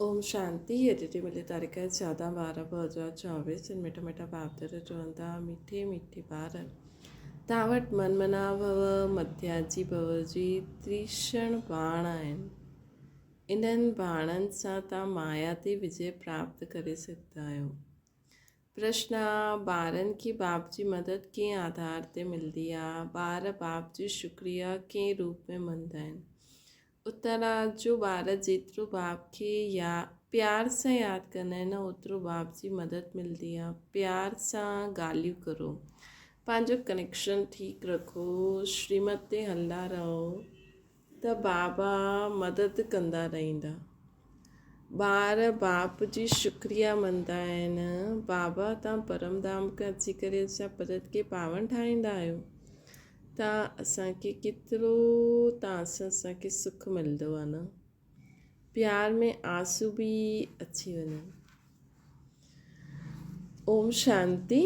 ओम शांति। एडिटी मिली तारीख है 14/12/2024। मिठा मिठा बापदर चवंदा मीठे मीठे ॿार तव्हां वटि मनमना भव मध्याजी भव जी त्रिशण बाण आहिनि। इन्हनि बाणनि सां तव्हां माया ते विजय प्राप्त करे सघंदा आहियो। प्रश्न आहे, ॿारनि खे बाप जी मदद कंहिं आधार ते मिलंदी आहे? ॿार बाप जी शुक्रिया कंहिं रूप में मञंदा आहिनि? उत्तर आहे, जो ॿार जेतिरो बाप खे प्यार सां यादि कंदा आहिनि ओतिरो बाप जी मदद मिलंदी आहे। प्यार सां ॻाल्हियूं करो, पंहिंजो कनेक्शन ठीकु रखो, श्रीमत ते हलंदा रहो त बाबा मदद कंदा रहंदा। ॿार बाप जी शुक्रिया मञंदा आहिनि। बाबा तव्हां परमधाम खां अची करे असां पदत खे पावन ठाहींदा आहियो। तव्हां असांखे केतिरो तव्हां सां असांखे सुख मिलंदो आहे न। प्यार में आंसू बि अची वञनि। ओम शांति।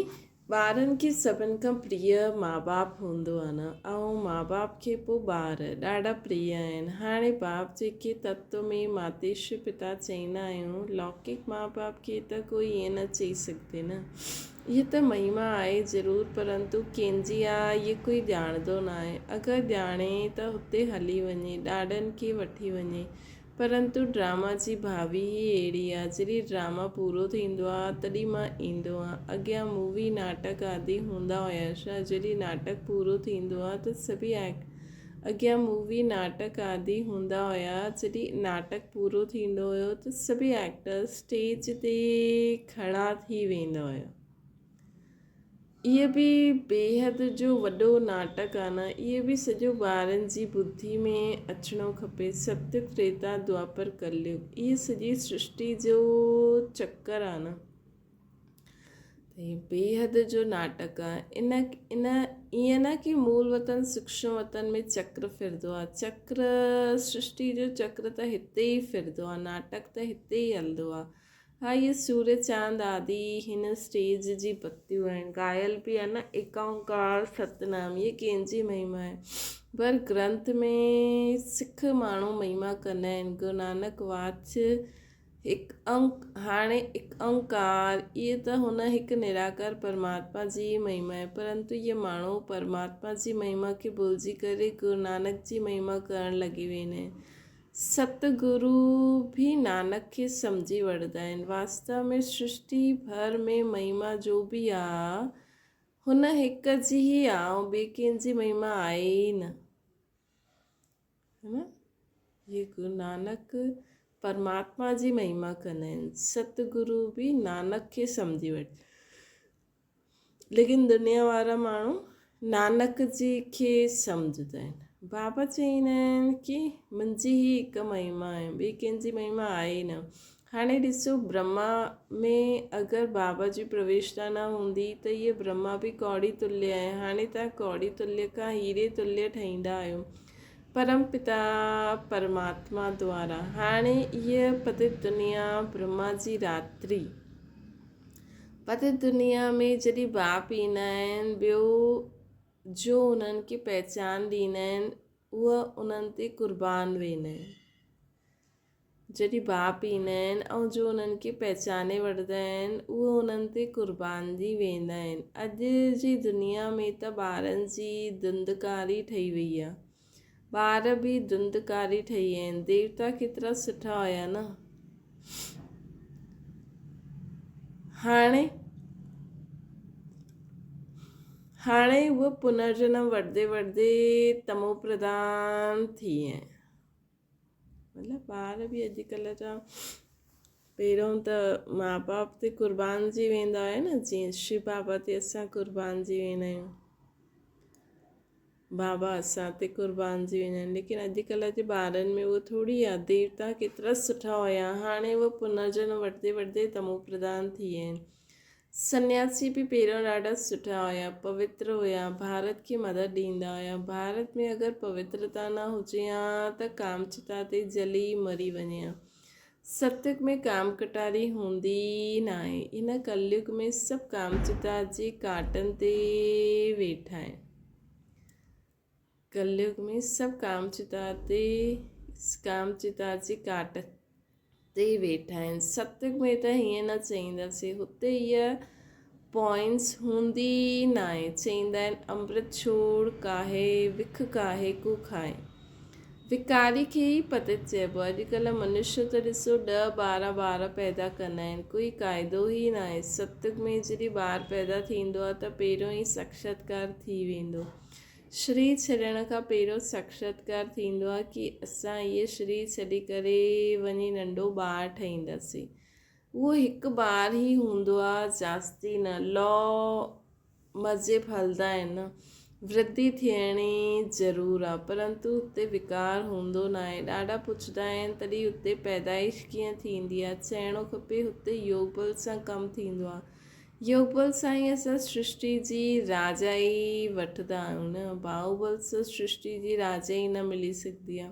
ॿारनि खे सभिनि खां प्रिय माउ बाप हूंदो आहे न, ऐं माउ बाप खे पोइ ॿार ॾाढा प्रिय आहिनि। हाणे बाप जेके तत्व में मातेश्वर पिता चईंदा आहियूं, लौकिक माउ बाप खे त कोई ईअं न चई सघंदे न। हीअ त महिमा आहे ज़रूरु, परंतु कंहिंजी आहे इहे कोई ॼाणंदो न आहे। अगरि ॼाणे त हुते हली वञे, ॾाॾनि खे वठी वञे, परंतु ड्रामा जी भावी ई अहिड़ी आहे। जॾहिं ड्रामा पूरो थींदो आहे तॾहिं मां ईंदो आहे। अॻियां मूवी नाटक आदि हूंदा हुया छा? जॾहिं नाटक पूरो थींदो आहे त सभई अॻियां मूवी नाटक आदि हूंदा हुया। जॾहिं नाटक पूरो थींदो हुयो त सभई एक्टर स्टेज ते खड़ा थी वेंदा हुया। इहे बि बेहद जो वॾो नाटक आहे न। इहे बि सॼो ॿारनि जी बुद्धि में अचिणो खपे। सत्य त्रेता द्वापर कलयुग, इहे सॼी सृष्टि जो चक्कर आहे न। बेहद जो नाटक आहे। इन ईअं न कि मूल वतन सूक्ष्म वतन में चक्र फिरंदो आहे। चक्र सृष्टि जो चक्र त हिते ई फिरंदो आहे, नाटक त हिते ई हलंदो आहे। हा, इहे सूर्य चांद आदि हिन स्टेज जी बत्तियूं आहिनि। गायल बि आहे न, एक ओंकार सतनाम, इहे कंहिंजी महिमा आहे। पर ग्रंथ में सिख माण्हू महिमा कंदा आहिनि। गुरु नानक वाच हाणे हिकु ओंकार, इहे त हुन हिकु निराकार परमात्मा जी महिमा आहे। परंतु इहे माण्हू परमात्मा जी महिमा खे भुलिजी करे गुरु नानक जी महिमा करणु लॻी वेंदा आहिनि। सतगुरु बि नानक खे सम्झी वठंदा आहिनि। वास्तव में सृष्टि भर में महिमा जो बि आहे हुन हिक जी ई आहे, ऐं ॿिए कंहिंजी महिमा आहे ई न, है न। ये गुरु नानक परमात्मा जी महिमा कंदा आहिनि। सतगुरु बि नानक खे सम्झी वठे, लेकिन दुनिया वारा माण्हू नानक जी खे सम्झंदा आहिनि। बाबा चईंदा आहिनि कि मुंहिंजी ही हिकु महिमा आहे, ॿिए कंहिंजी महिमा आहे ई न। हाणे ॾिसो, ब्रह्मा में अगरि बाबा जी प्रवेशता न हूंदी त इहे ब्रह्मा बि कौड़ी तुल्य आहे। हाणे तव्हां कौड़ी तुल्य खां हीरे तुल्य ठहींदा आहियो परम पिता परमात्मा द्वारा। हाणे इहा पतित दुनिया ब्रह्मा जी रात्रि, पतित दुनिया में जॾहिं बाप ईंदा आहिनि, ॿियो जो उन्हनि खे पहचान ॾींदा आहिनि उहा उन्हनि ते क़ुर्बान वेंदा आहिनि। जॾहिं बाप ईंदा आहिनि ऐं जो उन्हनि खे पहचाने वठंदा आहिनि उहे उन्हनि ते क़ुर्बान जी वेंदा आहिनि। अॼु जी दुनिया में त ॿारनि जी धुंधकारी ठही वई आहे। ॿार बि धुंधकारी ठही विया आहिनि। देवता केतिरा सुठा हुया न। हाणे उहो पुनर्जन्म वठंदे वठंदे तमो प्रधान थी विया आहिनि। मतिलबु ॿार बि अॼुकल्ह जा पहिरियों त माउ बाप ते क़ुर्बान जी वेंदा हुया न, जीअं शिव बाबा ते असां क़ुर्बान जी वेंदा आहियूं, बाबा असां ते क़ुर्बान जी वेंदा आहिनि। लेकिन अॼुकल्ह जे ॿारनि में उहो थोरी आहे। देवता केतिरा सुठा हुया, हाणे उहो पुनर्जन्म वठंदे वठंदे तमो प्रधान थी विया आहिनि। सन्यासी बि पहिरियों ॾाढा सुठा हुया, पवित्र हुया, भारत खे मदद ॾींदा हुया। भारत में अगरि पवित्रता न हुजे हा त कामचिता ते जली मरी वञे हा। सत्युग में काम कटारी हूंदी न आहे। इन कलयुग में सभु कामचिता जे काटनि ते वेठा आहिनि। कलयुग में सभु कामचिता जे काट ते वेठा आहिनि। सतयुग में त हीअं न चईंदासीं, हुते इहा पॉइंट्स हूंदी न आहे। चईंदा आहिनि अमृत छोड़ काहे विख काहे को खाए। विकारी खे ई पतित चइबो आहे। अॼुकल्ह मनुष्य त ॾिसो 10-12 ॿार पैदा कंदा आहिनि, कोई क़ाइदो ई न आहे। सतयुग में जॾहिं ॿार पैदा थींदो आहे त पहिरियों ई साक्षात्कार थी वेंदो। शरीर छॾण खां पहिरियों साक्षात्कार थींदो आहे कि असां इहे शरीर छॾे करे वञी नंढो ॿारु ठहींदासीं। उहो हिकु ॿार ई हूंदो आहे, जास्ती न। लॉ मज़े हलंदा आहिनि, वृद्धि थियणी ज़रूरु आहे, परंतु हुते विकार हूंदो न आहे। ॾाढा पुछंदा आहिनि तॾहिं हुते पैदाइश कीअं थींदी आहे। चइणो खपे हुते योग बल सां कमु थींदो आहे। योग बल सां ई असां सृष्टि जी राजाई वठंदा आहियूं न। बाहुबल सां सृष्टि जी राजाई न मिली सघंदी आहे।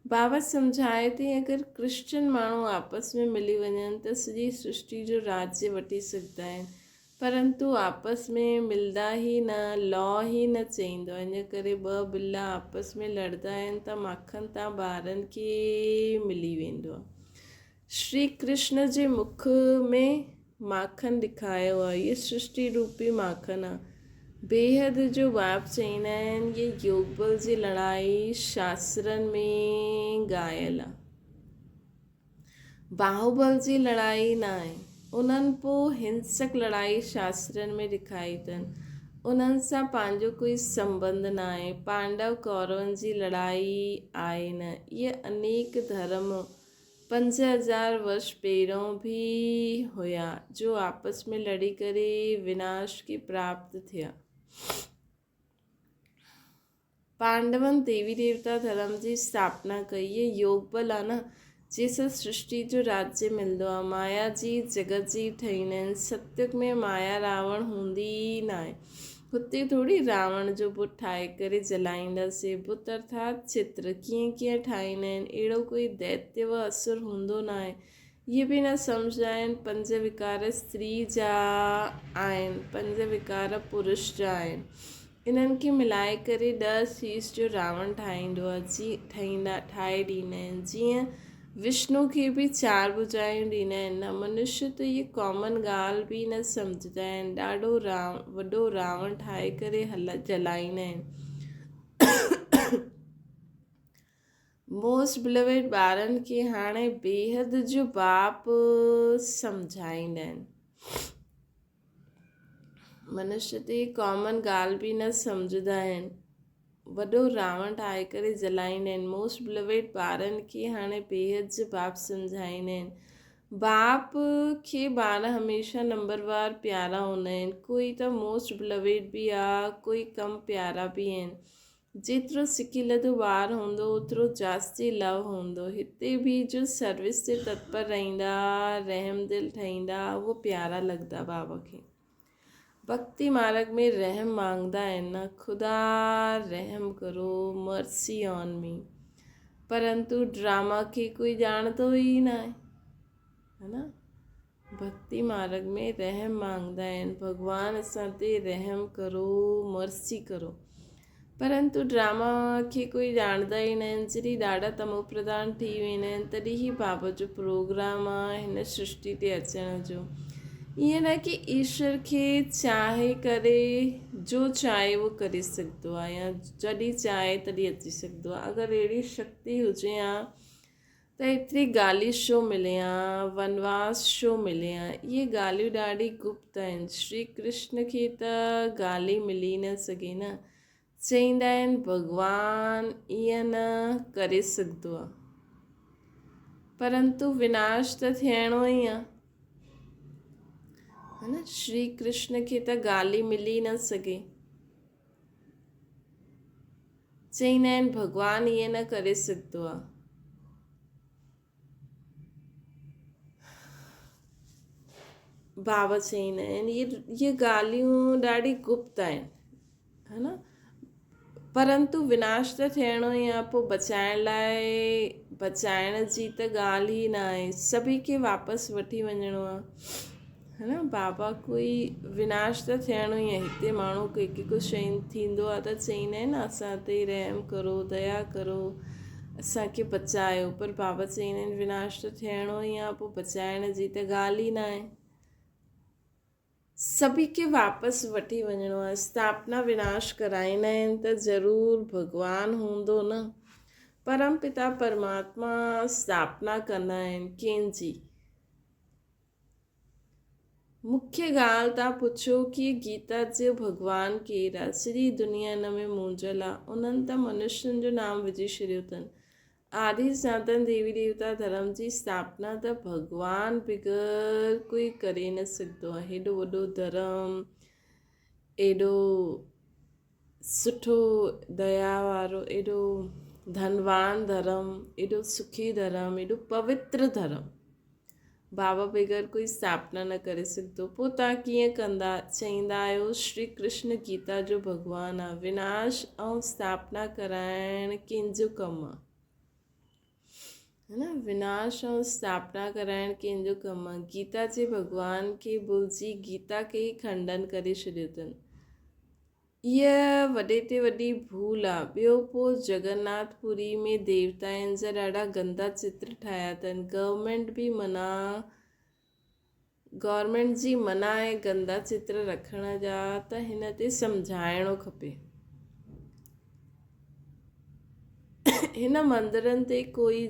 बाबा सम्झाए थी अगरि क्रिश्चन माण्हू आपस में मिली वञनि त सॼी सृष्टि जो राज्य वठी सघंदा आहिनि, परंतु आपस में मिलंदा ई न। लॉ ई न चईंदो आहे। इन करे ॿ बिल्ला आपस में लड़ंदा आहिनि त माखन तां ॿारनि खे मिली वेंदो आहे। श्री कृष्ण जे मुख में माखन ॾेखारियो आहे। इहा सृष्टि रूपी माखन आहे। बेहद जो बाप चईंदा आहिनि, ये योग बल जी लड़ाई शास्त्रनि में ॻायल आहे, बाहुबल जी लड़ाई न आहे। उन्हनि पोइ हिंसक लड़ाई शास्त्रनि में ॾेखारी अथनि। उन्हनि सां पंहिंजो कोई संबंध न आहे। पांडव कौरवनि जी लड़ाई आहे न। इहे अनेक धर्म 5000 वर्ष पहिरियों बि हुया जो आपस में लड़ी करे विनाश खे प्राप्त थिया। पांडवनि देवी देवता धर्म जी स्थापना कई। ये योग बल आहे न, जंहिंसां सृष्टि जो राज्य मिलंदो आहे। माया जी जगत जी ठाहींदा आहिनि। सतयुग में माया रावण हूंदी ई न आहे। हुते थोरी रावण जो बुत ठाहे करे जलाईंदासीं। बुत अर्थात चित्र कीअं ठाहींदा आहिनि, अहिड़ो कोई दैत्य व असुर हूंदो न आहे। इहे बि न सम्झंदा आहिनि 5 विकार स्त्री जा आहिनि, 5 विकार पुरुष जा आहिनि। इन्हनि खे मिलाए करे 10 शीश जो रावण ठाहींदो आहे। ठाहे ॾींदा आहिनि। जीअं विष्णु खे बि 4 भुजायूं ॾींदा आहिनि न। मनुष्य त इहे कॉमन ॻाल्हि बि न सम्झंदा आहिनि। ॾाढो वॾो रावण ठाहे करे जलाईंदा आहिनि। मोस्ट बिलवेड ॿारनि खे हाणे बेहद जो बाप सम्झाईंदा आहिनि। मनुष्य त इहे कॉमन ॻाल्हि बि न सम्झंदा आहिनि। वॾो रावण ठाहे करे जलाईंदा आहिनि। मोस्ट बिलवेड ॿारनि खे हाणे बेहद जो बाप सम्झाईंदा आहिनि। बाप खे ॿार हमेशह नंबरवार प्यारा हूंदा आहिनि। कोई त मोस्ट बिलवेड बि आहे, कोई कम प्यारा बि आहिनि। जेतिरो सिखियलु ॿारु हूंदो ओतिरो जास्ती लव हूंदो। हिते बि जो सर्विस ते तत्पर रहंदा, रहम दिल ठहींदा, उहो प्यारा लॻंदा बाबा खे। भक्ति मार्ग में रहम मांगदा आहिनि न, खुदा रहम करो, मर्सी ऑन मी। परंतु ड्रामा खे कोई ॼाणंदो ई न आहे, है न। भक्ति मार्ग में रहम मांगदा आहिनि, भॻवान असां ते रहम करो, मर्सी करो। परंतु ड्रामा खे कोई ॼाणंदा ई न आहिनि। जॾहिं ॾाढा तमो प्रधान थी वेंदा आहिनि तॾहिं ई बाबा जो प्रोग्राम आहे हिन सृष्टि ते अचण जो। ईअं न कि ईश्वर खे चाहे करे जो चाहे उहो करे सघंदो आहे, या जॾहिं चाहे तॾहिं अची सघंदो आहे। अगरि अहिड़ी शक्ति हुजे हा त एतिरी ॻाल्हि छो मिले हा, वनवास छो मिले हा। इहे ॻाल्हियूं ॾाढी गुप्त आहिनि। श्री कृष्ण खे त ॻाल्हि मिली न सघे न। चईंदा आहिनि भॻवान ईअं न करे सघंदो आहे, परंतु विनाश त थियणो ई आहे, है न। श्री कृष्ण खे त ॻाल्हि मिली न सघे। चईंदा आहिनि भॻवान ईअं न करे सघंदो आहे। बाबा चईंदा आहिनि इहे ॻाल्हियूं ॾाढी गुप्त आहिनि, है न। परंतु विनाश त थियणो ई आहे। पोइ बचाइण लाइ बचाइण जी त ॻाल्हि ई न आहे। सभी खे वापसि वठी वञिणो आहे, है न। बाबा कोई विनाश त थियणो ई आहे। हिते माण्हू हिकु शइ थींदो आहे त चईंदा आहिनि न असां ते रहम करो, दया करो। असांखे बचायो, पर बाबा चईंदा आहिनि विनाश त थियणो ई आहे, पोइ बचाइण जी त ॻाल्हि ई न आहे। सभी खे वापसि वठी वञिणो आहे। स्थापना विनाश कराईंदा आहिनि त ज़रूरु भॻवानु हूंदो न। परम पिता परमात्मा स्थापना कंदा आहिनि कंहिंजी। मुख्य ॻाल्हि तव्हां पुछो कि गीता जो भॻवानु केरु आहे। सॼी दुनिया हिन में मुंझल आहे। उन्हनि त मनुष्यनि जो नाम विझी छॾियो अथनि। आदि सनातन देवी देवता धर्म जी स्थापना त भॻवानु बग़ैर कोई करे न सघंदो आहे। हेॾो वॾो धर्म, एॾो सुठो दया वारो, एॾो धनवान धर्म, एॾो सुखी धर्म, एॾो पवित्र धर्म बाबा बग़ैर कोई स्थापना न करे सघंदो। पोइ तव्हां कीअं कंदा चईंदा आहियो श्री कृष्ण गीता जो भॻवानु आहे। विनाश ऐं स्थापना कराइण कंहिंजो कमु आहे, है न। विनाश ऐं स्थापना कराइण कंहिंजो कमु आहे। गीता जे भॻवान खे भुलिजी गीता खे ई खंडन करे छॾियो अथनि। इहा वॾे ते वॾी भूल आहे। ॿियो पोइ जगन्नाथपुरी में देवताउनि जा ॾाढा गंदा चित्र ठाहिया अथनि। गवर्नमेंट जी मना आहे गंदा चित्र रखण जा, त हिन ते सम्झाइणो खपे। हिन मंदरनि ते कोई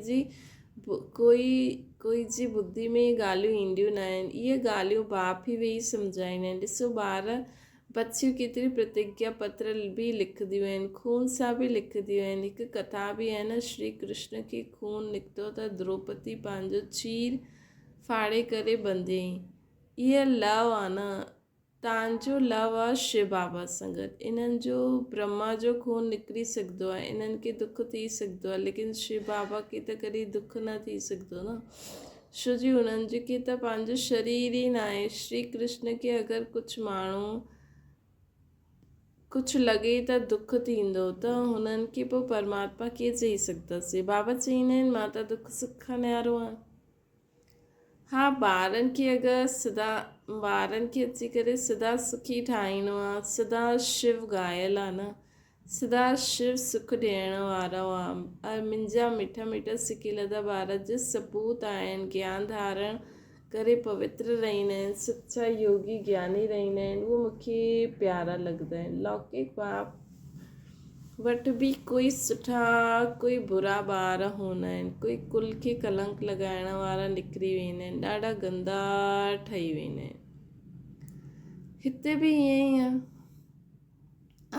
जी ॿुधी में ॻाल्हियूं ईंदियूं न आहिनि। इहे ॻाल्हियूं बाप ई वेही सम्झाईंदा आहिनि। ॾिसो ॿार बच्चियूं केतिरी प्रतिज्ञा पत्र बि लिखंदियूं आहिनि, खून सां बि लिखंदियूं आहिनि। हिकु कथा बि आहे न, श्री कृष्ण खे खून निकितो त द्रौपदी पंहिंजो चीर फाड़े करे बंधियईं। इहा लव आहे न, तव्हांजो लव आहे शिव बाबा सां गॾु। इन्हनि जो ब्रह्मा जो खून निकिरी सघंदो आहे, इन्हनि खे दुख थी सघंदो आहे, लेकिन शिव बाबा खे त कॾहिं दुख न थी सघंदो न। छो जी उन्हनि जे खे त पंहिंजो शरीर ई न आहे। श्री कृष्ण खे अगरि कुझु लॻे त दुख थींदो त हुननि खे पोइ परमात्मा कीअं चई सघंदासीं। बाबा चईंदा आहिनि मां त दुख सुख खां न्यारो आहियां। हा, ॿारनि खे अची करे सदा सुखी ठाहींदो आहे। सदा शिव घायल आहे न, सदा शिव सुख ॾियण वारो आहे। मुंहिंजा मिठा मिठा सिखियलु ॿार जो सबूत आहिनि। ज्ञान धारण करे पवित्र रहंदा आहिनि, सच्चा योगी ज्ञानी रहंदा आहिनि। उहे मूंखे प्यारा लॻंदा आहिनि। लौकिक बाप वटि बि कोई सुठा कोई बुरा ॿार हूंदा आहिनि। कोई कुल खे कलंक लॻाइण वारा निकिरी वेंदा आहिनि, ॾाढा गंदा ठही वेंदा आहिनि। हिते बि ईअं ई आहे।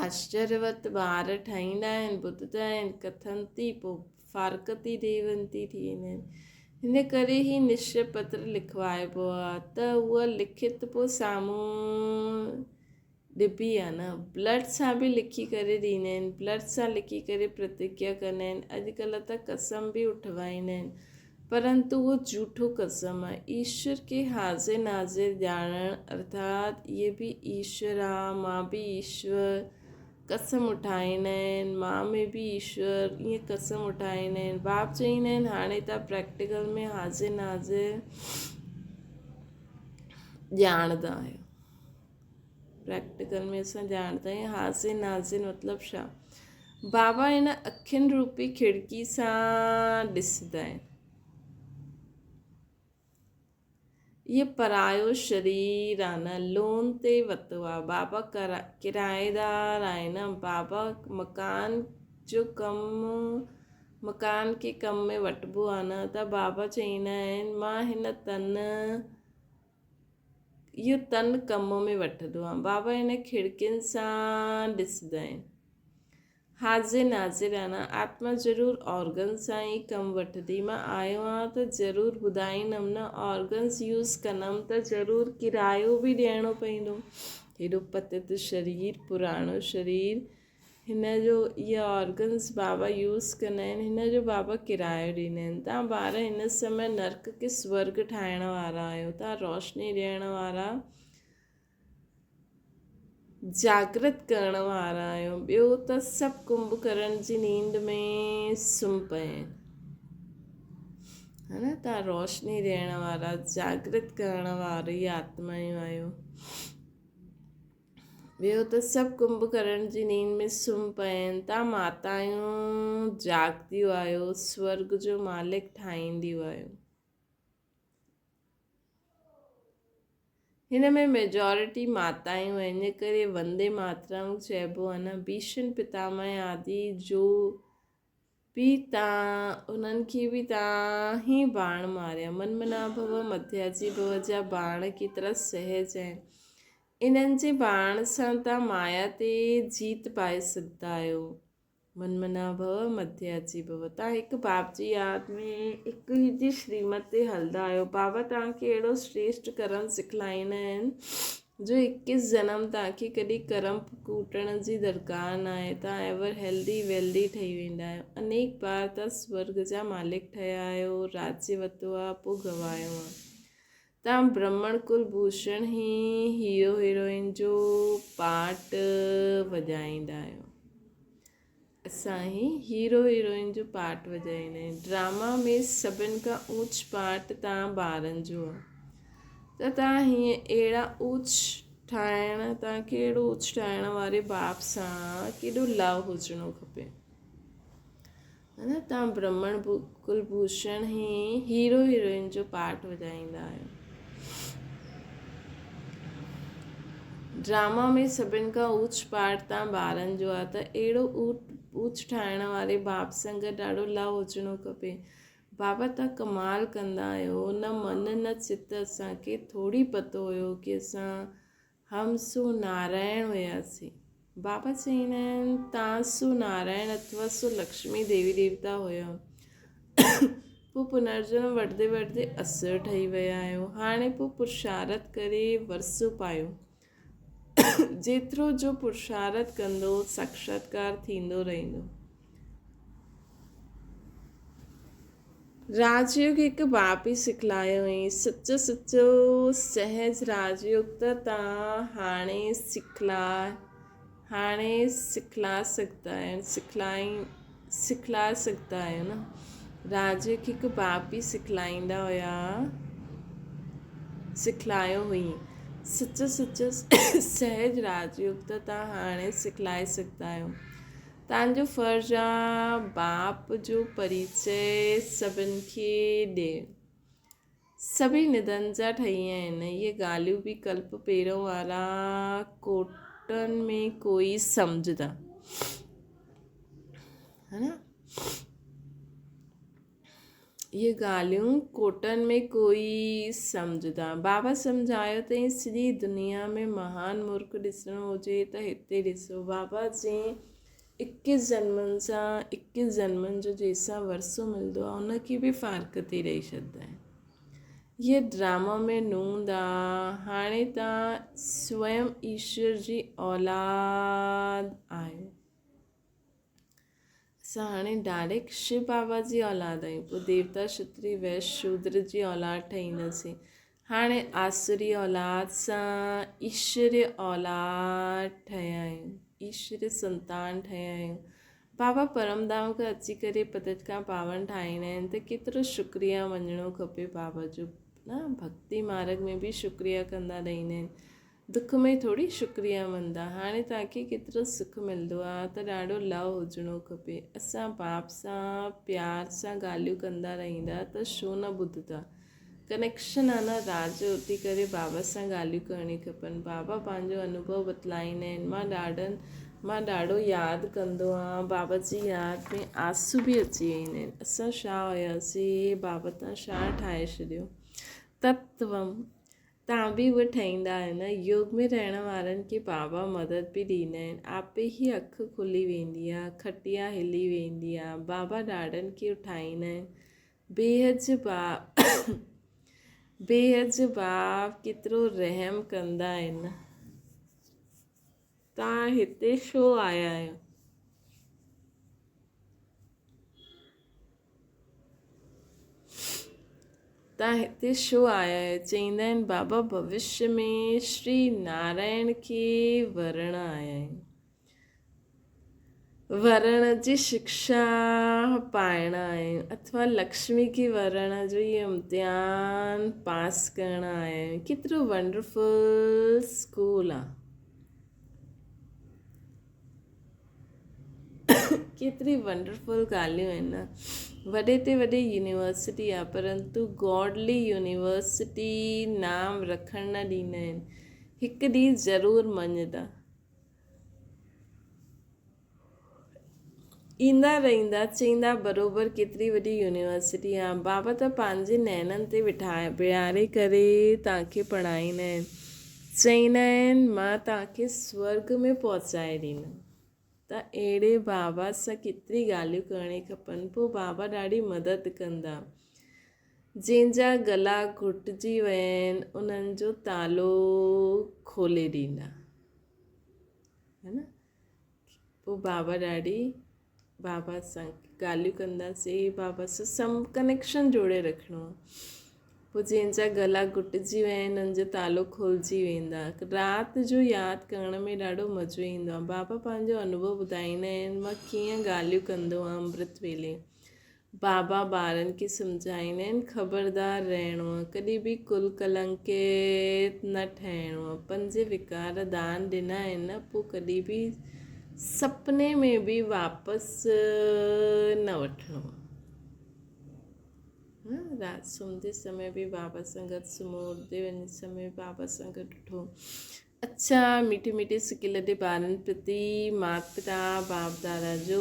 आश्चर्यवत ॿार ठाहींदा आहिनि, ॿुधंदा आहिनि, कथनि थी, पोइ फारकती देवंती थी वेंदा आहिनि। हिन करे ई निश्चय पत्र लिखवाइबो आहे त उहा लिखित पोइ साम्हूं ॾिबी आहे न। ब्लड सां बि लिखी करे ॾींदा आहिनि, ब्लड सां लिखी करे प्रतिज्ञा कंदा आहिनि। अॼुकल्ह त कसम बि उठवाईंदा आहिनि, परंतु उहो झूठो कसम आहे। ईश्वर खे हाज़िर नाज़िर ॼाणणु अर्थात इहे बि ईश्वर आहे, मां बि ईश्वर, कसम उठाईंदा आहिनि, मां में बि ईश्वर, ईअं कसम उठाईंदा आहिनि। बाप चईंदा आहिनि हाणे तव्हां प्रैक्टिकल में हाज़िर नाज़िर ॼाणंदा आहियो। प्रैक्टिकल में असां ॼाणंदा आहियूं हाज़िर नाज़िर मतिलबु छा। बाबा हिन अखियुनि रूपी खिड़की सां ॾिसंदा आहिनि। इहे परायो शरीर आहे न, लोन ते वरितो आहे। बाबा किराएदार आहे न। बाबा मकान खे कम में वठिबो आहे न, त बाबा चईंदा आहिनि मां इहो तन कम में वठंदो आहे। बाबा हिन खिड़कियुनि सां ॾिसंदा आहिनि। हाज़िर नाज़िर आहे न, आत्मा ज़रूरु ऑर्गन सां ई कमु वठंदी। मां आयो आहियां त ज़रूरु ॿुधाईंदमि न, ऑर्गन्स यूज़ कंदमि त ज़रूरु किरायो बि ॾियणो पवंदो। हेॾो पतित शरीर, पुराणो शरीर, हिन जो इहे ऑर्गन्स बाबा यूज़ कंदा आहिनि, हिन जो बाबा किरायो ॾींदा आहिनि। तव्हां ॿार हिन समय नर्क खे स्वर्ग ठाहिण वारा आहियो, तव्हां रोशनी ॾियण वारा, जागृत करण वारा आहियो। ॿियो त सभु कुंभकर्ण जी नींद में सुम्ही पिया आहिनि, है न। तव्हां रोशनी ॾियण वारा, जागृत करण वारी आत्मायूं आहियो। ॿियो त सभु कुंभकर्ण जी नींद में सुम्ही पिया आहिनि। तव्हां माताऊं जागदियूं आहियो, स्वर्ग जो मालिक ठाहींदियूं आहियो। हिन में मेजॉरिटी माताऊं आहिनि, इन करे वंदे मातरम चइबो आहे न। भीष्म पितामह आदि जो बि तव्हां उन्हनि खे बि तव्हां ई बाण मारिया। मनमना भव मध्याजी भव जा बाण केतिरा सहज आहिनि। इन्हनि जे बाण सां तव्हां माया ते जीत पाए सघंदा आहियो। मनमना भव मध्याजी भव। तव्हां हिकु बाप जी यादि में हिकु ई जी श्रीमत ते हलंदा आहियो। बाबा तव्हांखे अहिड़ो श्रेष्ठ कर्म सिखलाईंदा आहिनि जो 21 जन्म तव्हांखे कॾहिं कर्म कूटण जी दरकार न आहे। तव्हां एवर हेल्दी वेल्दी ठही वेंदा आहियो। अनेक बार तव्हां स्वर्ग जा मालिक ठहिया आहियो, राज्य वरितो आहे, पोइ गवायो आहे। तव्हां ब्राह्मण कुल भूषण ई हीरो हीरोइन जो पार्ट वॼाईंदा आहियो। असां ही हीरो हीरोइन जो पार्ट वॼाईंदा आहियूं। ड्रामा में सभिनि खां ऊच पार्ट तव्हां ॿारनि जो आहे। त तव्हां हीअं अहिड़ा ऊच ठाहिण, तव्हांखे अहिड़ो ऊच ठाहिण वारे बाप सां केॾो लव हुजिणो खपे, है न। तव्हां ब्राह्मण कुलभूषण ई हीरो हीरोइन जो पार्ट वॼाईंदा आहियो। ड्रामा में सभिनि खां ऊच पार्ट तव्हां ॿारनि जो आहे। त अहिड़ो ऊच ठाहिण वारे बाप सां गॾु ॾाढो लव हुजिणो खपे। बाबा तव्हां कमाल कंदा आहियो। न मन न चित असांखे थोरी पतो हुयो की असां हम सो नारायण हुयासीं। बाबा चवंदा आहिनि तव्हां सो नारायण अथवा सो लक्ष्मी देवी देवता हुया। पोइ पुनर्जन्म वठंदे वठंदे असुर ठही विया आहियो। हाणे पोइ पुरुषार्थ करे वरसो पायो। जेतिरो जो पुरुषार्थ कंदो साक्षात्कार थींदो रहंदो। राजयोग हिकु बाप ई सिखलायो हुई। सचो सहज राजयोग त तव्हां हाणे सिखला सघंदा आहियो, सिखलाए सघंदा आहियो न। राजयोग हिकु बाप ई सिखलायो हुई। सचो सहज राजयोग त तव्हां हाणे सिखलाए सघंदा आहियो। तव्हांजो फ़र्ज़ु आहे बाप जो परिचय सभिनि खे ॾे। सभई निधन जा ठही आहिनि। इहे ॻाल्हियूं बि कल्प पहिरों वारा कोटनि में कोई सम्झंदा, है न। ये ॻाल्हियूं कोटनि में कोई सम्झंदा। बाबा सम्झायो अथई सॼी दुनिया में महान मुर्ख ॾिसणो हुजे त हिते ॾिसो। बाबा जी 21 जन्मनि जो जंहिंसां वरसो मिलंदो आहे उनखे बि फारकती ॾेई छॾींदा आहिनि। ये ड्रामा में नूंद आहे। हाणे तव्हां स्वयं ईश्वर जी औलाद आहियो। असां हाणे डायरेक्ट शिव बाबा जी औलाद आहियूं। पोइ देवता क्षत्रिय वैश्य शूद्र जी औलाद ठहींदासीं। हाणे आसुरी औलाद सां ईश्वरीय औलाद ठहिया आहियूं, ईश्वरीय संतान ठहिया आहियूं। बाबा परमधाम खां अची करे पदत खां पावन ठाहींदा आहिनि त केतिरो शुक्रिया मञिणो खपे बाबा जो, न। भक्ति मार्ग में बि शुक्रिया कंदा रहंदा आहिनि। दुख में थोरी शुक्रिया मञंदा। हाणे तव्हांखे केतिरो सुखु मिलंदो आहे त ॾाढो लव हुजिणो खपे। असां बाप सां प्यार सां ॻाल्हियूं कंदा रहंदा त छो न ॿुधंदा। कनेक्शन आहे न। राज उथी करे बाबा सां ॻाल्हियूं करणी खपनि। बाबा पंहिंजो अनुभव बतलाईंदा आहिनि। मां ॾाढो यादि कंदो आहियां। बाबा जी यादि में आंसू बि अची वेंदा आहिनि। असां छा हुयासीं, बाबा तव्हां छा ठाहे छॾियो। तत्वम तव्हां बि उहे ठाहींदा आहियो न। योग में रहण वारनि खे बाबा मदद बि ॾींदा आहिनि। आपे ई अखि खुली वेंदी आहे, खटिया हिली वेंदी आहे। बाबा ॾाढनि खे उठाईंदा आहिनि। बेहज बाप केतिरो रहम कंदा आहिनि। तव्हां हिते छो आया आहियो? तव्हां हिते छो आया आहियो? चवंदा आहिनि बाबा भविष्य में श्री नारायण खे वरण आया आहिनि। वरण जी शिक्षा पाइण आहियूं अथवा लक्ष्मी खे वरण जो इहो इम्तिहान पास करण आया आहियूं। केतिरो वंडरफुल स्कूल आहे। केतिरी वंडरफुल ॻाल्हियूं आहिनि न। वॾे ते वॾे यूनिवर्सिटी आहे, परंतु गॉडली यूनिवर्सिटी नाम रखण न ॾींदा आहिनि। हिकु ॾींहुं ज़रूरु मञदा, ईंदा रहंदा, चईंदा बराबरि केतिरी वॾी यूनिवर्सिटी आहे। बाबा त पंहिंजे नैननि ते विहारे करे तव्हांखे पढ़ाईंदा आहिनि, चईंदा आहिनि मां तव्हांखे स्वर्ग में पहुचाए ॾींदुमि। त अहिड़े बाबा सां केतिरी ॻाल्हियूं करणी खपनि। पोइ बाबा ॾाढी मदद कंदा। जंहिंजा गला घुटिजी विया आहिनि उन्हनि जो तालो खोले ॾींदा, है न। पोइ बाबा सां ॻाल्हियूं कंदासीं, बाबा सां कनेक्शन जोड़े रखिणो आहे। पोइ जंहिंजा गला घुटिजी विया आहिनि उन्हनि जो तालो खोलिजी वेंदा। राति जो यादि करण में ॾाढो मज़ो ईंदो आहे। बाबा पंहिंजो अनुभव ॿुधाईंदा आहिनि, मां कीअं ॻाल्हियूं कंदो आहियां अमृत वेले। बाबा ॿारनि खे सम्झाईंदा आहिनि ख़बरदार रहणो आहे, कॾहिं बि कुल कलंकित न ठहिणो आहे। 5 विकार दान ॾिना आहिनि न, पोइ कॾहिं बि सपने में बि वापसि न वठिणो आहे। राति सुम्हंदे समय बि बाबा सां गॾु सुम्हो, उथंदे वञे समय बाबा सां गॾु उठो। अच्छा, मीठे मीठे सिके ॿारनि प्रति माता पिता बाप दादा जो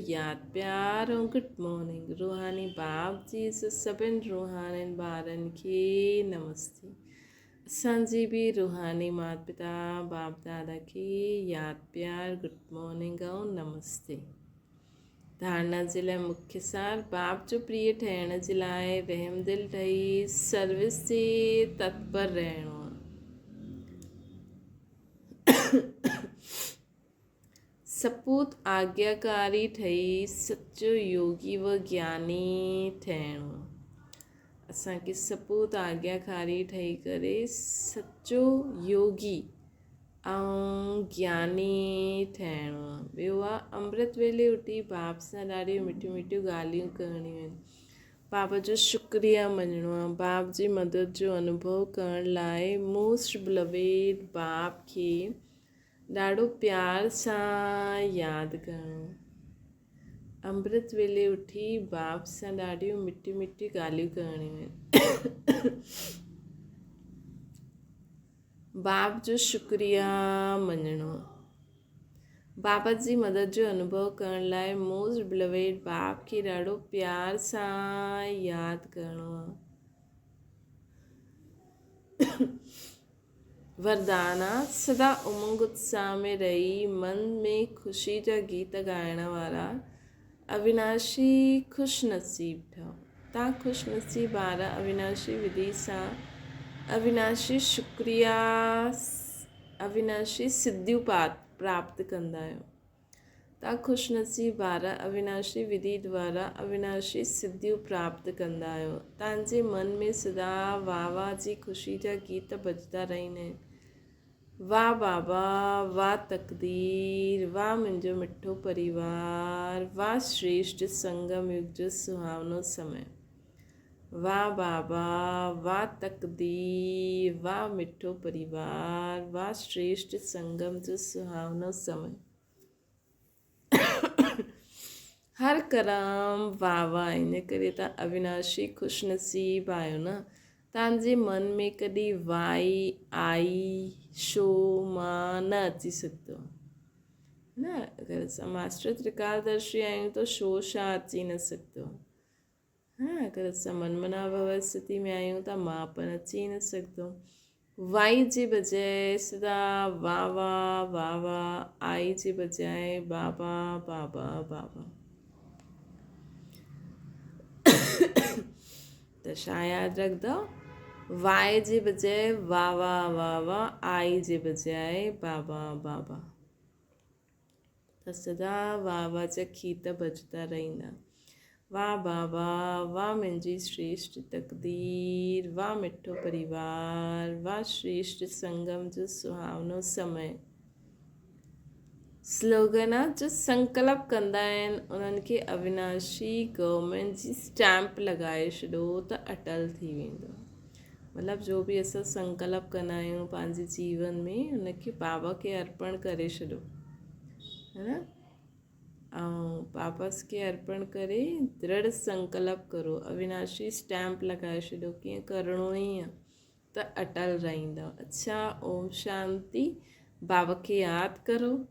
यादि प्यार ऐं गुड मॉर्निंग। रूहानी बाप जी सभिनि रूहानी ॿारनि खे नमस्ते। असांजी बि रूहानी माता पिता बाप दादा खे यादि प्यार गुड मॉर्निंग ऐं नमस्ते। धारणा जे लाइ मुख्य सार, बाप जो प्रिय ठहिण जे लाइ रहमदिल ठही सर्विस ते तत्पर रहणो आहे। सपूत आज्ञाकारी ठही सचो योगी व ज्ञानी ठहिणो आहे। असांखे सपूत आज्ञाकारी ठही करे सचो योगी ऐं ज्ञानी ठहिणो आहे। ॿियो आहे अमृत वेले उथी बाप सां ॾाढियूं मिठियूं मिठियूं ॻाल्हियूं करणियूं आहिनि। बाबा जो शुक्रिया मञिणो आहे। बाप जी मदद जो अनुभव करण लाइ मोस्ट बिलवेड बाप खे ॾाढो प्यार सां यादि करणो। अमृत वेले उथी बाप सां ॾाढियूं मिठियूं मिठियूं ॻाल्हियूं करणियूं आहिनि। बाप जो शुक्रिया मञिणो। बाबा जी मदद जो अनुभव करण लाइ मोस्ट बिलवेड बाप खे ॾाढो प्यार सां यादि करणो आहे। वरदाना, सदा उमंग उत्साह में रही मन में ख़ुशी जा गीत ॻाइण वारा अविनाशी ख़ुशि नसीब ठहो। तव्हां ख़ुशि नसीब वारा अविनाशी विधि सां अविनाशी शुक्रिया अविनाशी सिद्धियूं प्राप्त कंदा आहियो। तव्हां ख़ुशि नसीब वारा अविनाशी विधि द्वारा अविनाशी सिद्धियूं प्राप्त कंदा आहियो। तव्हांजे मन में सदा वाह वाह जी ख़ुशी जा गीत बजदा रहंदा आहिनि। वाह बाबा, वाह तक़दीर, वाह मुंहिंजो मिठो परिवार, वाह श्रेष्ठ संगम युग जो सुहावनो समय। वाह बाबा, वाह तक़दीर, वाह मिठो परिवार, वाह श्रेष्ठ संगम जो सुहावनो समय। हर करम वाह वाह, इन करे तव्हां अविनाशी ख़ुशि नसीब आहियो न। तव्हांजे मन में कॾहिं वाई आई शो मां न अची सघंदो न। अगरि असां मास्टर त्रिकालदर्शी आहियूं त शो छा अची न सघंदो। हाँ, अगर असां मनमना भव स्थिति में आहियूं त मापन अची न सघंदो। वाई जे बजाए सदा वाह वाह वाह वाह, आई जे बजाए बाबा बाबा बाबा। त छा यादि रखंदो? वाई जे बजाए वाह वाह वाह वाह, आई जे बजाए बाबा बाबा। त सदा वाह वाह जा गीत बजदा रहंदा। वाह बाबा, वाह मुंहिंजी श्रेष्ठ तक़दीर, वाह मिठो परिवार, वाह श्रेष्ठ संगम जो सुहावनो समय। स्लोगन आहे, जो संकल्प कंदा आहिनि उन्हनि खे अविनाशी गवर्नमेंट जी स्टैम्प लॻाए छॾो त अटल थी वेंदो। मतिलबु जो बि असां संकल्प कंदा आहियूं पंहिंजे जीवन में उनखे बाबा खे अर्पण करे छॾो, है न। वापसि खे अर्पण करे दृढ़ संकल्प करो। अविनाशी स्टैम्प लगाए छॾियो, कीअं करिणो ई आहे त अटल रहंदव। अच्छा, ओम शांति। बाबा खे यादि करो,